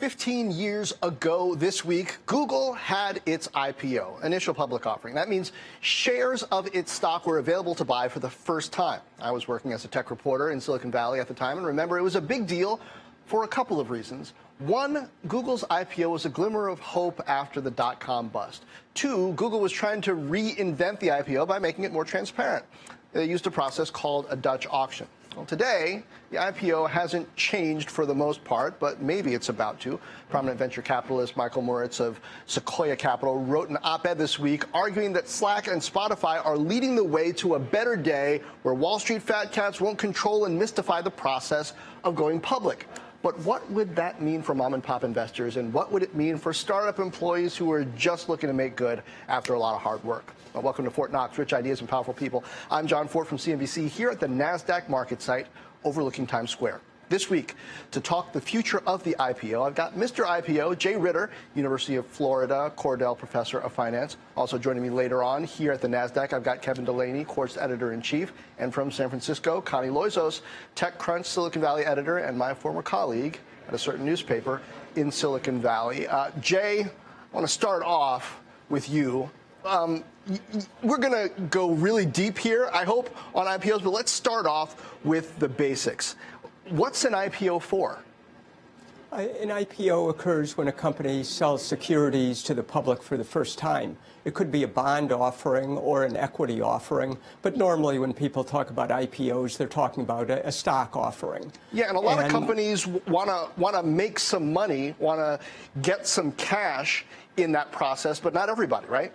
15 years ago this week, Google had its IPO, initial public offering. That means shares of its stock were available to buy for the first time. I was working as a tech reporter in Silicon Valley at the time, and remember, it was a big deal for a couple of reasons. One, Google's IPO was a glimmer of hope after the dot-com bust. Two, Google was trying to reinvent the IPO by making it more transparent. They used a process called a Dutch auction. Well, today, the IPO hasn't changed for the most part, but maybe it's about to. Prominent venture capitalist Michael Moritz of Sequoia Capital wrote an op-ed this week arguing that Slack and Spotify are leading the way to a better day where Wall Street fat cats won't control and mystify the process of going public. But what would that mean for mom-and-pop investors, and what would it mean for startup employees who are just looking to make good after a lot of hard work? Well, welcome to Fort Knox, Rich Ideas and Powerful People. I'm John Fort from CNBC here at the NASDAQ market site overlooking Times Square. This week, to talk the future of the IPO, I've got Mr. IPO, Jay Ritter, University of Florida, Cordell Professor of Finance. Also joining me later on here at the NASDAQ, I've got Kevin Delaney, Quartz Editor-in-Chief, and from San Francisco, Connie Loizos, TechCrunch Silicon Valley Editor, and my former colleague at a certain newspaper in Silicon Valley. Jay, I want to start off with you. We're going to go really deep here, I hope, on IPOs, but let's start off with the basics. What's an IPO for? An IPO occurs when a company sells securities to the public for the first time. It could be a bond offering or an equity offering, but normally when people talk about IPOs, they're talking about a stock offering. Yeah, and a lot of companies want to make some money, want to get some cash in that process, but not everybody, right?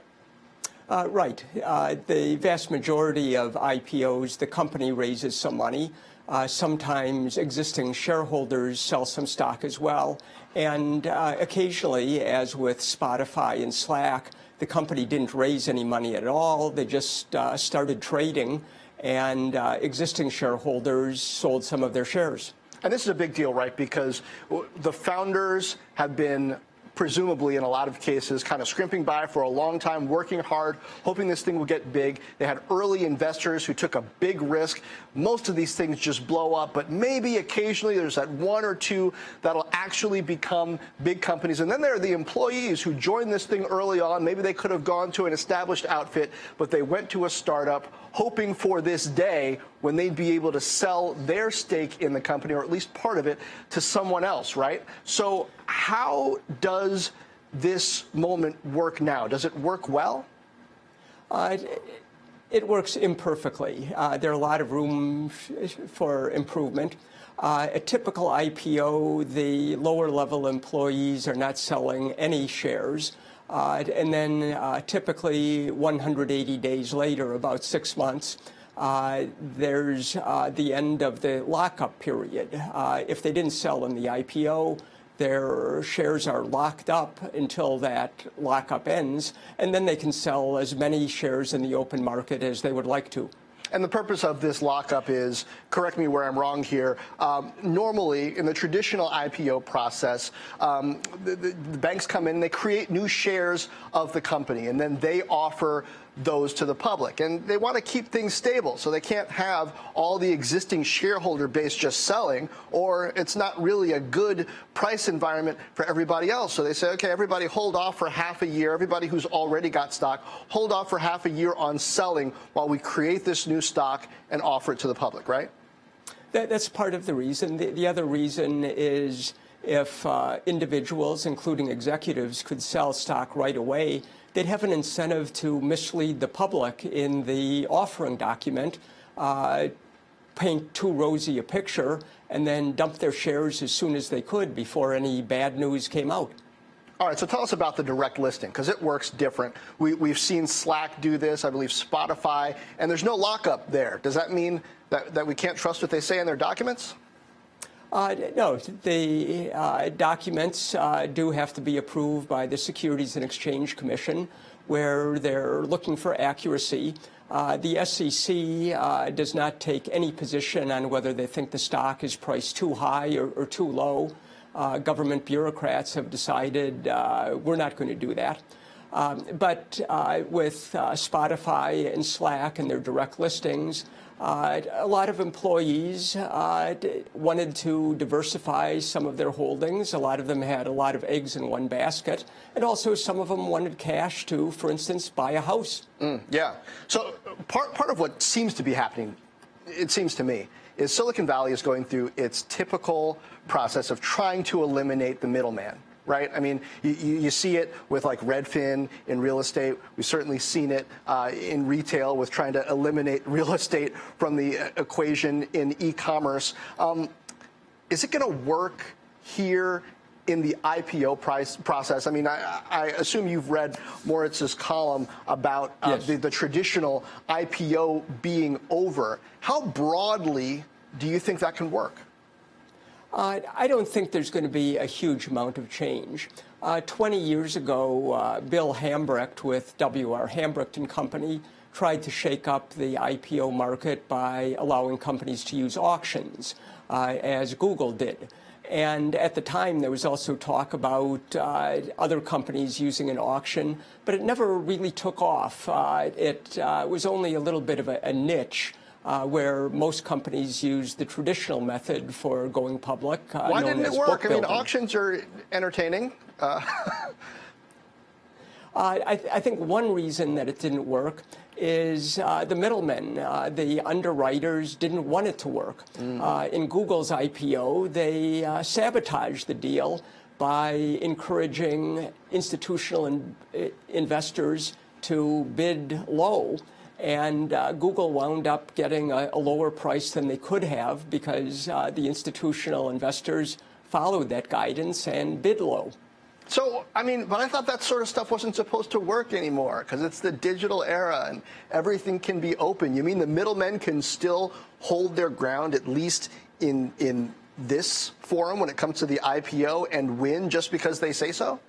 Right. The vast majority of IPOs, the company raises some money. Sometimes existing shareholders sell some stock as well. And occasionally, as with Spotify and Slack, the company didn't raise any money at all. They just started trading, and existing shareholders sold some of their shares. And this is a big deal, right? Because the founders have been presumably, in a lot of cases, kind of scrimping by for a long time, working hard, hoping this thing will get big. They had early investors who took a big risk. Most of these things just blow up, but maybe occasionally there's that one or two that'll actually become big companies. And then there are the employees who joined this thing early on. Maybe they could have gone to an established outfit, but they went to a startup hoping for this day when they'd be able to sell their stake in the company, or at least part of it, to someone else, right? So how does this moment work now? Does it work well? It works imperfectly. There are a lot of room for improvement. A typical IPO, the lower-level employees are not selling any shares. And then typically 180 days later, about 6 months, there's the end of the lockup period. If they didn't sell in the IPO, their shares are locked up until that lockup ends, and then they can sell as many shares in the open market as they would like to. And the purpose of this lockup is, correct me where I'm wrong here, normally in the traditional IPO process, the banks come in and they create new shares of the company, and then they offer those to the public. And they want to keep things stable, so they can't have all the existing shareholder base just selling, or it's not really a good price environment for everybody else. So they say, okay, everybody hold off for half a year. Everybody who's already got stock, hold off for half a year on selling while we create this new stock and offer it to the public, right? That's part of the reason. The other reason is if individuals, including executives, could sell stock right away, they'd have an incentive to mislead the public in the offering document, paint too rosy a picture, and then dump their shares as soon as they could before any bad news came out. All right, so tell us about the direct listing, because it works different. We've seen Slack do this, I believe Spotify, and there's no lockup there. Does that mean that we can't trust what they say in their documents? No, the documents do have to be approved by the Securities and Exchange Commission, where they're looking for accuracy. The SEC does not take any position on whether they think the stock is priced too high or too low. Government bureaucrats have decided we're not going to do that. But with Spotify and Slack and their direct listings, A lot of employees wanted to diversify some of their holdings. A lot of them had a lot of eggs in one basket. And also some of them wanted cash to, for instance, buy a house. Yeah. So part of what seems to be happening, it seems to me, is Silicon Valley is going through its typical process of trying to eliminate the middleman. Right? I mean, you see it with like Redfin in real estate. We've certainly seen it in retail with trying to eliminate real estate from the equation in e-commerce. Is it going to work here in the IPO process? I mean, I assume you've read Moritz's column about Yes. the traditional IPO being over. How broadly do you think that can work? I don't think there's going to be a huge amount of change. 20 years ago, Bill Hambrecht with W.R. Hambrecht and Company tried to shake up the IPO market by allowing companies to use auctions, as Google did. And at the time, there was also talk about other companies using an auction, but it never really took off. It was only a little bit of a niche. Where most companies use the traditional method for going public. Why didn't it work? I mean, auctions are entertaining. I think one reason that it didn't work is the middlemen, the underwriters didn't want it to work. In Google's IPO, they sabotaged the deal by encouraging institutional investors to bid low. And Google wound up getting a lower price than they could have because the institutional investors followed that guidance and bid low. So, I mean, but I thought that sort of stuff wasn't supposed to work anymore because it's the digital era and everything can be open. You mean the middlemen can still hold their ground, at least in this forum when it comes to the IPO, and win just because they say so?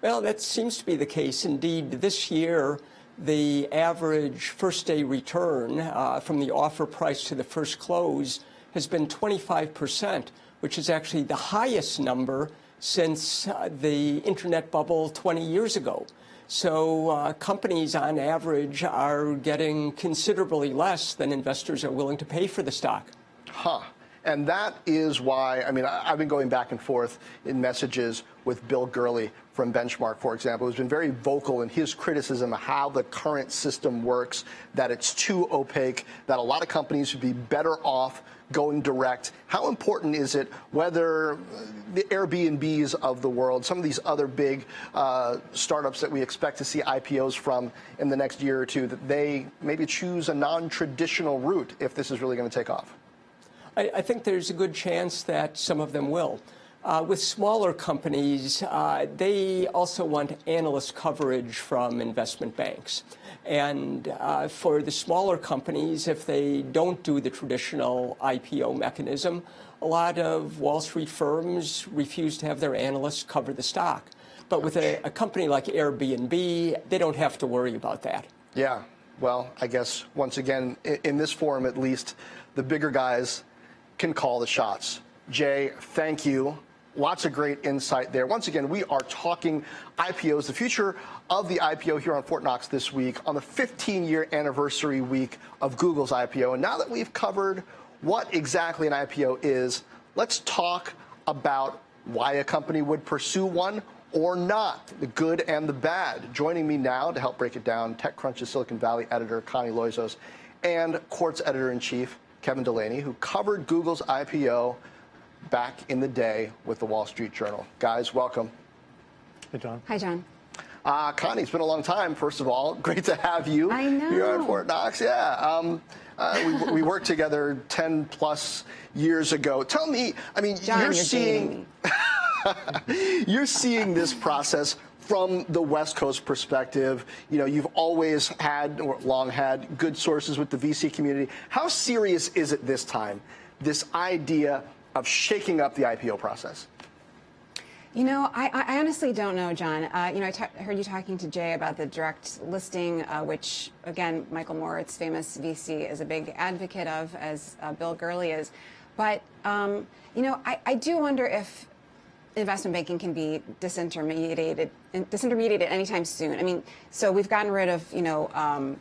Well, that seems to be the case. Indeed, this year, the average first-day return from the offer price to the first close has been 25%, which is actually the highest number since the internet bubble 20 years ago. So companies, on average, are getting considerably less than investors are willing to pay for the stock. Huh. And that is why, I mean, I've been going back and forth in messages with Bill Gurley from Benchmark, for example, who's been very vocal in his criticism of how the current system works, that it's too opaque, that a lot of companies would be better off going direct. How important is it whether the Airbnbs of the world, some of these other big startups that we expect to see IPOs from in the next year or two, that they maybe choose a non-traditional route if this is really going to take off? I think there's a good chance that some of them will. With smaller companies, they also want analyst coverage from investment banks. And for the smaller companies, if they don't do the traditional IPO mechanism, a lot of Wall Street firms refuse to have their analysts cover the stock. But with a company like Airbnb, they don't have to worry about that. Yeah. Well, I guess, once again, in this forum at least, the bigger guys can call the shots. Jay, thank you. Lots of great insight there. Once again, we are talking IPOs, the future of the IPO here on Fort Knox this week on the 15-year anniversary week of Google's IPO. And now that we've covered what exactly an IPO is, let's talk about why a company would pursue one or not, the good and the bad. Joining me now to help break it down, TechCrunch's Silicon Valley editor Connie Loizos and Quartz editor-in-chief Kevin Delaney, who covered Google's IPO back in the day with the Wall Street Journal. Guys, welcome. Hey, John. Hi, John. Connie, it's been a long time, first of all. Great to have you I know. here at Fort Knox. Yeah. We worked together 10 plus years ago. Tell me, I mean, John, you're dating seeing you're seeing this process from the West Coast perspective. You know, you've always had, or long had, good sources with the VC community. How serious is it this time, this idea of shaking up the IPO process? You know, I honestly don't know, John. You know, I heard you talking to Jay about the direct listing, which, again, Michael Moritz, famous VC, is a big advocate of, as Bill Gurley is. But, you know, I do wonder if investment banking can be disintermediated anytime soon. I mean, so we've gotten rid of, you know,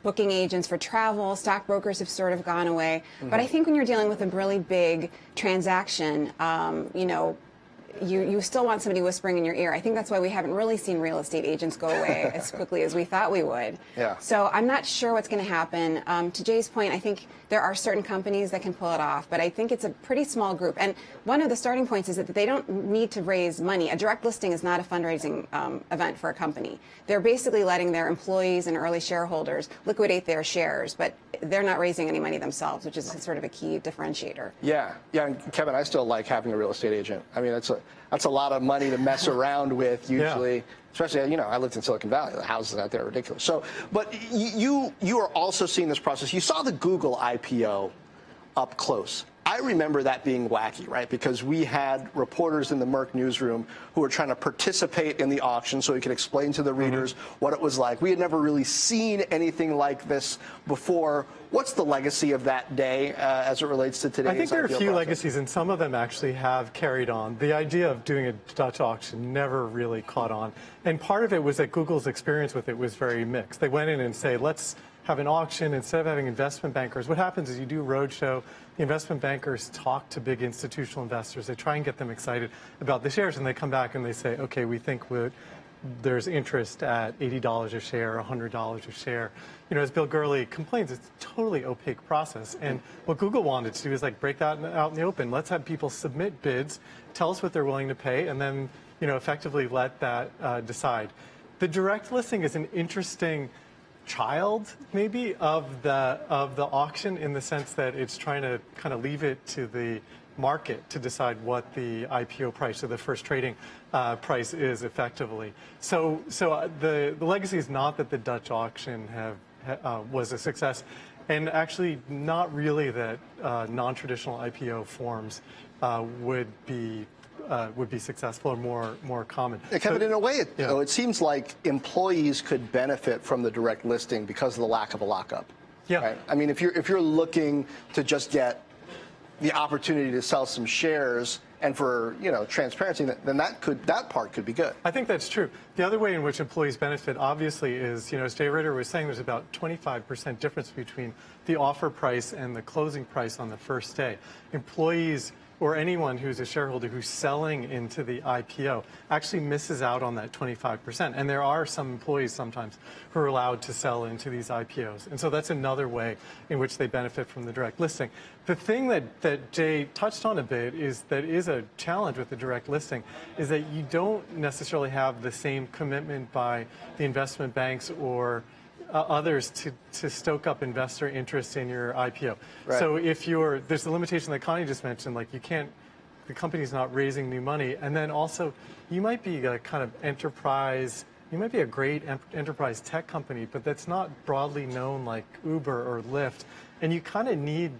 booking agents for travel. Stockbrokers have sort of gone away. But I think when you're dealing with a really big transaction, you know, you still want somebody whispering in your ear. I think that's why we haven't really seen real estate agents go away as quickly as we thought we would. Yeah. So I'm not sure what's going to happen. To Jay's point, I think there are certain companies that can pull it off, but I think it's a pretty small group. And one of the starting points is that they don't need to raise money. A direct listing is not a fundraising event for a company. They're basically letting their employees and early shareholders liquidate their shares, but they're not raising any money themselves, which is sort of a key differentiator. Yeah, and Kevin, I still like having a real estate agent. I mean, that's a lot of money to mess around with usually. Yeah. Especially, you know, I lived in Silicon Valley. The houses out there are ridiculous. So, but you are also seeing this process. You saw the Google IPO up close. I remember that being wacky, right? Because we had reporters in the Merck newsroom who were trying to participate in the auction so we could explain to the readers what it was like. We had never really seen anything like this before. What's the legacy of that day as it relates to today's IPO I think there are a few process? legacies, and some of them actually have carried on. The idea of doing a Dutch auction never really caught on. And part of it was that Google's experience with it was very mixed. They went in and say, let's have an auction instead of having investment bankers. What happens is you do a roadshow, the investment bankers talk to big institutional investors, they try and get them excited about the shares, and they come back and they say, okay, we think there's interest at $80 a share, $100 a share. You know, as Bill Gurley complains, it's a totally opaque process. And what Google wanted to do is like break that out in the open. Let's have people submit bids, tell us what they're willing to pay, and then, you know, effectively let that decide. The direct listing is an interesting child, maybe, of the auction, in the sense that it's trying to kind of leave it to the market to decide what the IPO price, or the first trading price, is effectively. So the legacy is not that the Dutch auction was a success, and actually not really that non-traditional IPO forms would be successful or more common. Kevin, in a way, it seems like employees could benefit from the direct listing because of the lack of a lockup. Yeah. Right? I mean, if you're looking to just get the opportunity to sell some shares and for, you know, transparency, then that part could be good. I think that's true. The other way in which employees benefit, obviously, is, you know, as Jay Ritter was saying, there's about 25% difference between the offer price and the closing price on the first day. Employees, or anyone who's a shareholder who's selling into the IPO, actually misses out on that 25%. And there are some employees sometimes who are allowed to sell into these IPOs. And so that's another way in which they benefit from the direct listing. The thing that Jay touched on a bit is a challenge with the direct listing, is that you don't necessarily have the same commitment by the investment banks or others to stoke up investor interest in your IPO. Right. So if there's the limitation that Connie just mentioned, like the company's not raising new money, and then also you might be a kind of enterprise, you might be a great enterprise tech company, but that's not broadly known like Uber or Lyft, and you kind of need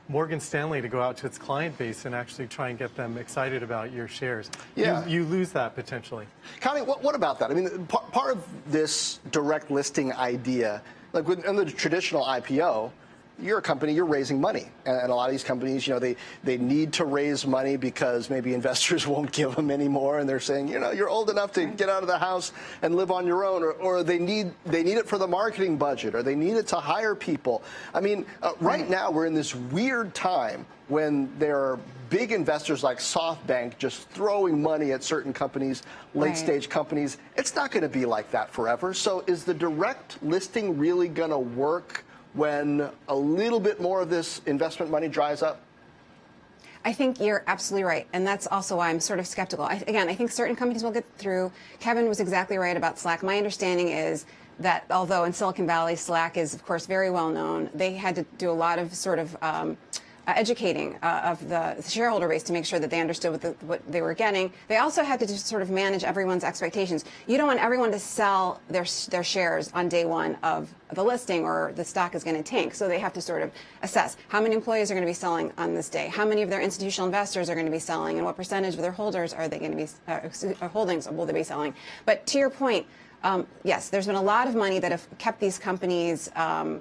Morgan Stanley to go out to its client base and actually try and get them excited about your shares. Yeah. You lose that potentially. Connie, what about that? I mean, part of this direct listing idea, like in the traditional IPO, you're a company, you're raising money. And a lot of these companies, you know, they need to raise money because maybe investors won't give them any more, and they're saying, you know, you're old enough to get out of the house and live on your own, or they need it for the marketing budget, or they need it to hire people. I mean, right now we're in this weird time when there are big investors like SoftBank just throwing money at certain companies, late-stage companies. It's not going to be like that forever. So is the direct listing really going to work when a little bit more of this investment money dries up? I think you're absolutely right, and that's also why I'm sort of skeptical. I think certain companies will get through. Kevin was exactly right about Slack. My understanding is that although in Silicon Valley, Slack is, of course, very well known, they had to do a lot of sort of educating of the shareholder base to make sure that they understood what they were getting. They also had to just sort of manage everyone's expectations. You don't want everyone to sell their shares on day one of the listing, or the stock is going to tank. So they have to sort of assess how many employees are going to be selling on this day, how many of their institutional investors are going to be selling, and what percentage of their holders are they going to be holdings will they be selling. But to your point, yes, there's been a lot of money that have kept these companies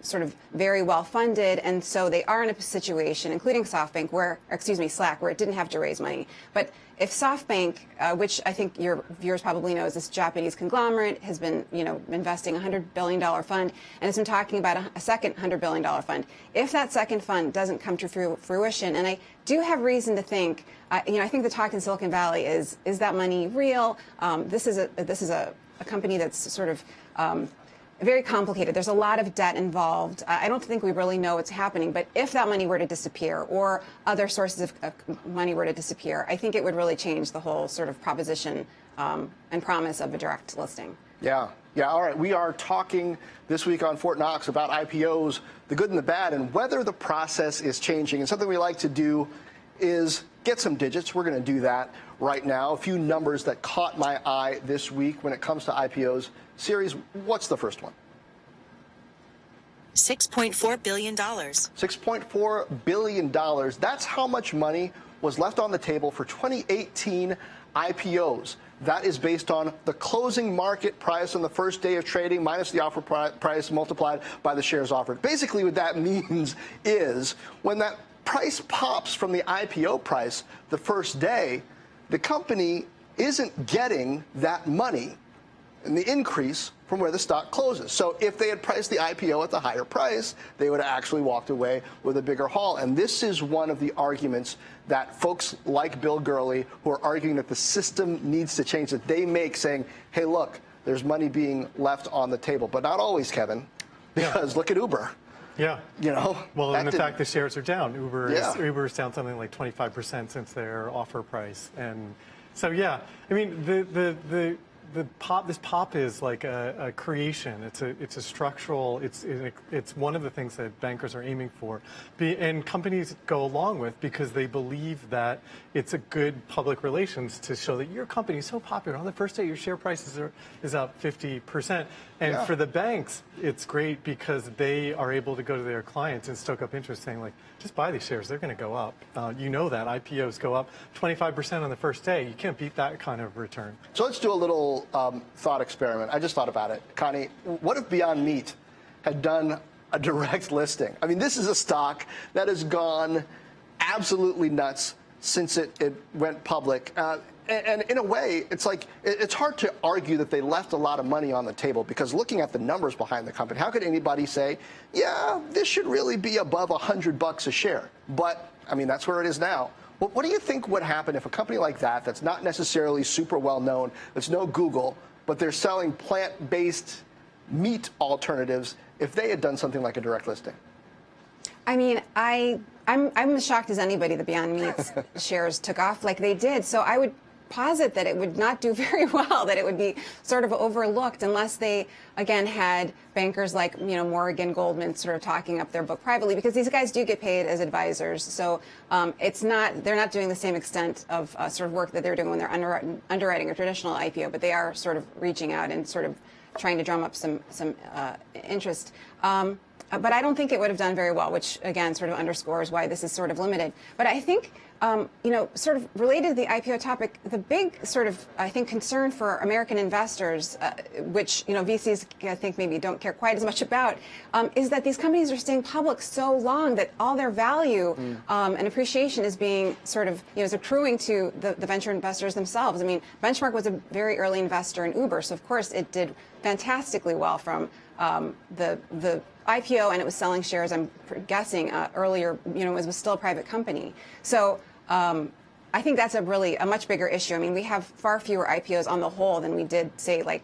sort of very well funded, and so they are in a situation, including SoftBank, Slack, where it didn't have to raise money. But if SoftBank, which I think your viewers probably know is this Japanese conglomerate, has been, investing a $100 billion fund and has been talking about a second $100 billion fund. If that second fund doesn't come to fruition, and I do have reason to think, I think the talk in Silicon Valley is that money real? This is a company that's sort of very complicated. There's a lot of debt involved. I don't think we really know what's happening, but if that money were to disappear or other sources of money were to disappear, I think it would really change the whole sort of proposition and promise of a direct listing. Yeah. All right. We are talking this week on Fort Knox about IPOs, the good and the bad, and whether the process is changing. And something we like to do is get some digits. We're going to do that right now. A few numbers that caught my eye this week when it comes to IPOs. Series, what's the first one? $6.4 billion. $6.4 billion. That's how much money was left on the table for 2018 IPOs. That is based on the closing market price on the first day of trading minus the offer price multiplied by the shares offered. Basically, what that means is when that price pops from the IPO price the first day, the company isn't getting that money and the increase from where the stock closes. So if they had priced the IPO at the higher price, they would have actually walked away with a bigger haul. And this is one of the arguments that folks like Bill Gurley, who are arguing that the system needs to change, that they make, saying, hey, look, there's money being left on the table. But not always, Kevin, because look at Uber. Yeah. Well, and in fact, the shares are down. Uber is down something like 25% since their offer price. And so, yeah, I mean, this pop is like a creation. It's a structural. It's one of the things that bankers are aiming for, and companies go along with because they believe that it's a good public relations to show that your company is so popular. On the first day, your share price is up 50%, and for the banks, it's great because they are able to go to their clients and stoke up interest, saying like, just buy these shares. They're going to go up. That IPOs go up 25% on the first day. You can't beat that kind of return. So let's do a little thought experiment. I just thought about it. Connie, what if Beyond Meat had done a direct listing? I mean, this is a stock that has gone absolutely nuts since it went public. And in a way, it's like it's hard to argue that they left a lot of money on the table because looking at the numbers behind the company, how could anybody say, yeah, this should really be above $100 a share? But, I mean, that's where it is now. What do you think would happen if a company like that, that's not necessarily super well known, that's no Google, but they're selling plant-based meat alternatives, if they had done something like a direct listing? I mean, I'm as shocked as anybody that Beyond Meat's shares took off like they did. So I would posit that it would not do very well, that it would be sort of overlooked unless they, again, had bankers like, Morgan, Goldman sort of talking up their book privately, because these guys do get paid as advisors. So they're not doing the same extent of sort of work that they're doing when they're underwriting a traditional IPO, but they are sort of reaching out and sort of trying to drum up some interest. But I don't think it would have done very well, which, again, sort of underscores why this is sort of limited. But I think, sort of related to the IPO topic, the big sort of, I think, concern for American investors, which, VCs, I think, maybe don't care quite as much about, is that these companies are staying public so long that all their value and appreciation is being sort of, is accruing to the venture investors themselves. I mean, Benchmark was a very early investor in Uber, so of course it did fantastically well from the IPO, and it was selling shares, I'm guessing, earlier, it was still a private company. So I think that's a much bigger issue. I mean, we have far fewer IPOs on the whole than we did, say, like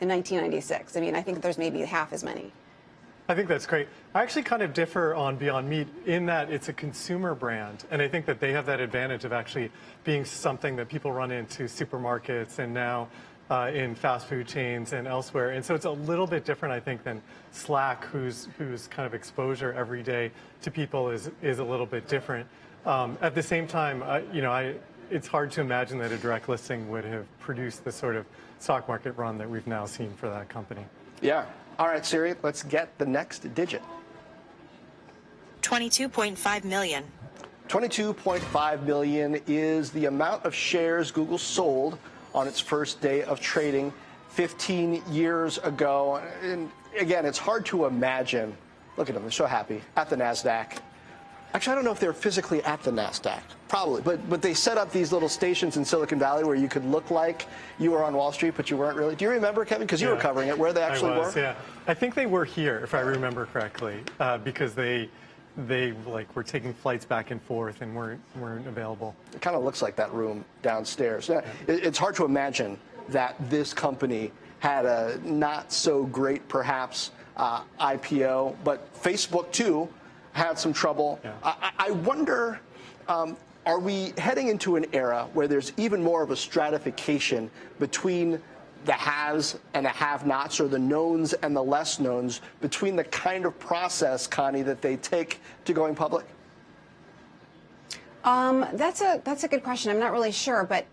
in 1996. I mean, I think there's maybe half as many. I think that's great. I actually kind of differ on Beyond Meat in that it's a consumer brand, and I think that they have that advantage of actually being something that people run into supermarkets and now in fast food chains and elsewhere. And so it's a little bit different, I think, than Slack, whose kind of exposure every day to people is a little bit different. At the same time, it's hard to imagine that a direct listing would have produced the sort of stock market run that we've now seen for that company. Yeah. All right, Siri, let's get the next digit. 22.5 million. 22.5 million is the amount of shares Google sold on its first day of trading 15 years ago. And again, it's hard to imagine. Look at them, they're so happy at the NASDAQ. Actually, I don't know if they're physically at the NASDAQ, probably, but they set up these little stations in Silicon Valley where you could look like you were on Wall Street, but you weren't really. Do you remember, Kevin? Because you were covering it, where they actually were? Yeah. I think they were here, if I remember correctly, because they like were taking flights back and forth and weren't available. It kind of looks like that room downstairs. It's hard to imagine that this company had a not so great, perhaps, IPO, but Facebook too had some trouble. Yeah. I wonder, are we heading into an era where there's even more of a stratification between the haves and the have-nots, or the knowns and the less knowns, between the kind of process, Connie, that they take to going public? That's a good question. I'm not really sure, but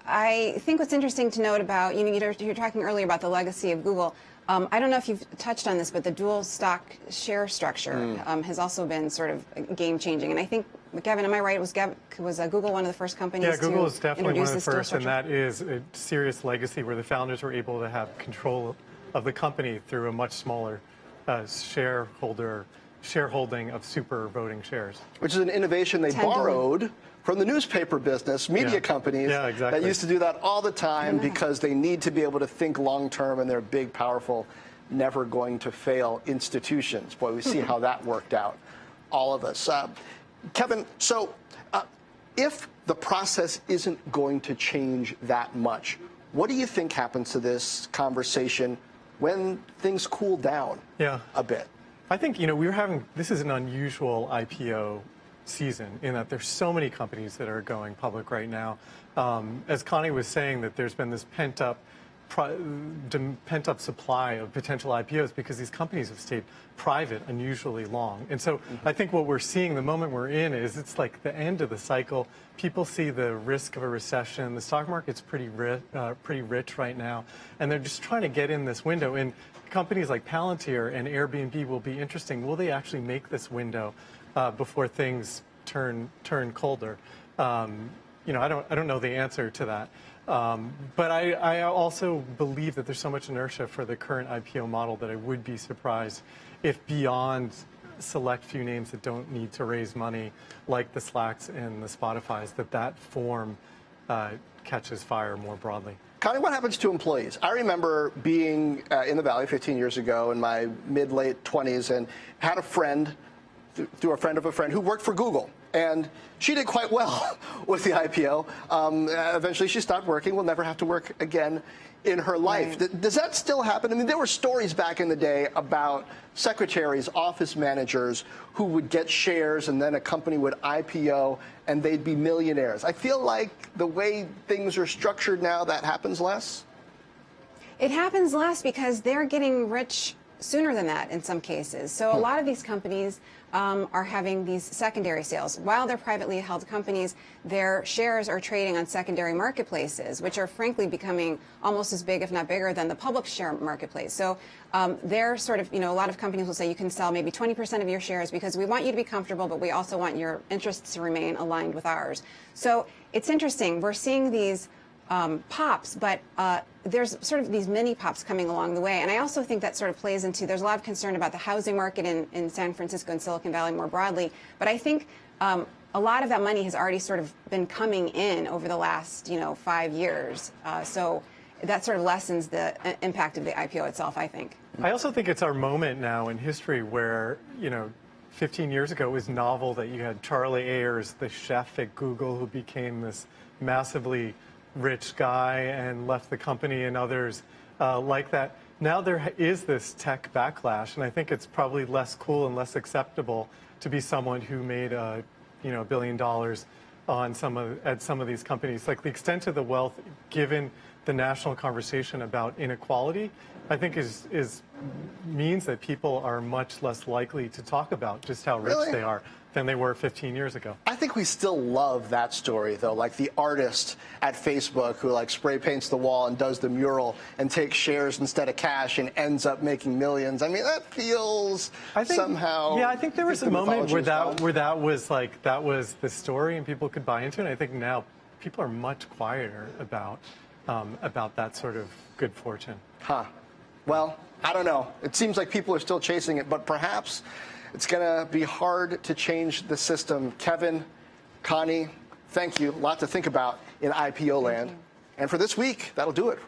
I think what's interesting to note about, you're talking earlier about the legacy of Google. I don't know if you've touched on this, but the dual stock share structure has also been sort of game-changing. And I think, Kevin, am I right? Was Google one of the first companies to Google is definitely one of the first, structure? and that is a serious legacy where the founders were able to have control of the company through a much smaller shareholding of super voting shares. Which is an innovation they borrowed from the newspaper business, media companies that used to do that all the time because they need to be able to think long term, and they're big, powerful, never going to fail institutions. Boy, we see how that worked out, all of us. Kevin, so if the process isn't going to change that much, what do you think happens to this conversation when things cool down a bit? I think, this is an unusual IPO season in that there's so many companies that are going public right now. As Connie was saying, that there's been this pent-up supply of potential IPOs because these companies have stayed private unusually long. And so I think what we're seeing, the moment we're in, is it's like the end of the cycle. People see the risk of a recession. The stock market's pretty rich right now, and they're just trying to get in this window. And companies like Palantir and Airbnb will be interesting. Will they actually make this window before things turn colder? I don't know the answer to that. But I also believe that there's so much inertia for the current IPO model that I would be surprised if beyond select few names that don't need to raise money, like the Slacks and the Spotifys, that form catches fire more broadly. Connie, what happens to employees? I remember being in the Valley 15 years ago in my mid-late 20s and had a friend, through a friend of a friend, who worked for Google. And she did quite well with the IPO. Eventually, she stopped working. Will never have to work again in her life. Right. Does that still happen? I mean, there were stories back in the day about secretaries, office managers who would get shares, and then a company would IPO, and they'd be millionaires. I feel like the way things are structured now, that happens less. It happens less because they're getting rich sooner than that in some cases. So a lot of these companies are having these secondary sales. While they're privately held companies, their shares are trading on secondary marketplaces, which are frankly becoming almost as big, if not bigger, than the public share marketplace. So they're sort of, a lot of companies will say you can sell maybe 20% of your shares because we want you to be comfortable, but we also want your interests to remain aligned with ours. So it's interesting. We're seeing these pops, but there's sort of these mini pops coming along the way. And I also think that sort of plays into, there's a lot of concern about the housing market in San Francisco and Silicon Valley more broadly. But I think a lot of that money has already sort of been coming in over the last, 5 years. So that sort of lessens the impact of the IPO itself, I think. I also think it's our moment now in history where, 15 years ago it was novel that you had Charlie Ayers, the chef at Google, who became this massively rich guy and left the company, and others like that. Now there is this tech backlash, and I think it's probably less cool and less acceptable to be someone who made $1 billion on some of these companies. Like, the extent of the wealth, given the national conversation about inequality, I think means that people are much less likely to talk about just how rich they are than they were 15 years ago. I think we still love that story, though, like the artist at Facebook who spray paints the wall and does the mural and takes shares instead of cash and ends up making millions. I mean, that feels somehow. Yeah, I think there was a moment where that was the story and people could buy into it. And I think now people are much quieter about about that sort of good fortune. Huh. Well, I don't know. It seems like people are still chasing it, but perhaps it's going to be hard to change the system. Kevin, Connie, thank you. A lot to think about in IPO land. And for this week, that'll do it.